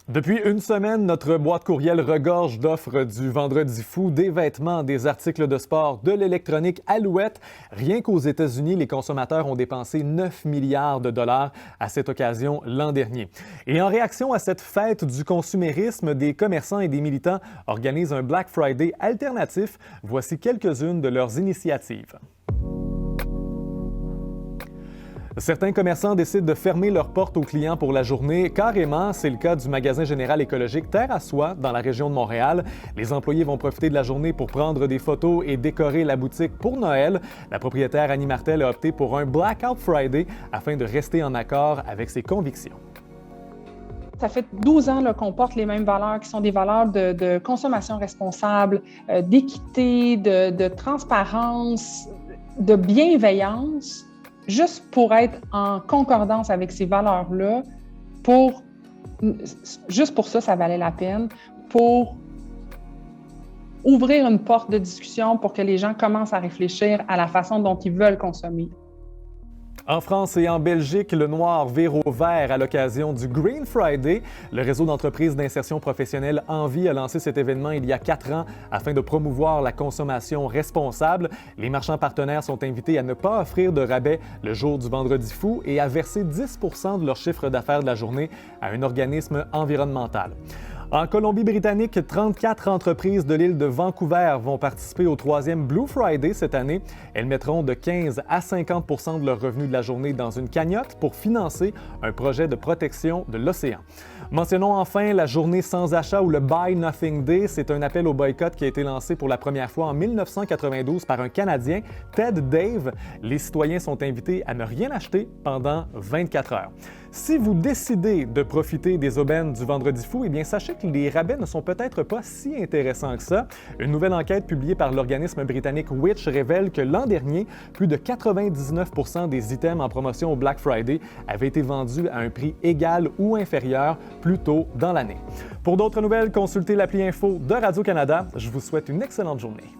Depuis une semaine, notre boîte courriel regorge d'offres du Vendredi fou, des vêtements, des articles de sport, de l'électronique Alouette. Rien qu'aux États-Unis, les consommateurs ont dépensé 9 milliards de dollars à cette occasion l'an dernier. Et en réaction à cette fête du consumérisme, des commerçants et des militants organisent un Black Friday alternatif. Voici quelques-unes de leurs initiatives. Certains commerçants décident de fermer leurs portes aux clients pour la journée. Carrément, c'est le cas du magasin général écologique Terre à Soi dans la région de Montréal. Les employés vont profiter de la journée pour prendre des photos et décorer la boutique pour Noël. La propriétaire Annie Martel a opté pour un Blackout Friday afin de rester en accord avec ses convictions. Ça fait 12 ans qu'on porte les mêmes valeurs qui sont des valeurs de consommation responsable, d'équité, de transparence, de bienveillance. Juste pour être en concordance avec ces valeurs-là, juste pour ça, ça valait la peine, pour ouvrir une porte de discussion pour que les gens commencent à réfléchir à la façon dont ils veulent consommer. En France et en Belgique, le noir vire au vert à l'occasion du Green Friday. Le réseau d'entreprises d'insertion professionnelle Envie a lancé cet événement il y a 4 ans afin de promouvoir la consommation responsable. Les marchands partenaires sont invités à ne pas offrir de rabais le jour du Vendredi fou et à verser 10 % de leur chiffre d'affaires de la journée à un organisme environnemental. En Colombie-Britannique, 34 entreprises de l'île de Vancouver vont participer au 3e Blue Friday cette année. Elles mettront de 15 à 50 % de leurs revenus de la journée dans une cagnotte pour financer un projet de protection de l'océan. Mentionnons enfin la journée sans achat ou le Buy Nothing Day. C'est un appel au boycott qui a été lancé pour la première fois en 1992 par un Canadien, Ted Dave. Les citoyens sont invités à ne rien acheter pendant 24 heures. Si vous décidez de profiter des aubaines du Vendredi fou, eh bien sachez que les rabais ne sont peut-être pas si intéressants que ça. Une nouvelle enquête publiée par l'organisme britannique Which révèle que l'an dernier, plus de 99 % des items en promotion au Black Friday avaient été vendus à un prix égal ou inférieur plus tôt dans l'année. Pour d'autres nouvelles, consultez l'appli Info de Radio-Canada. Je vous souhaite une excellente journée.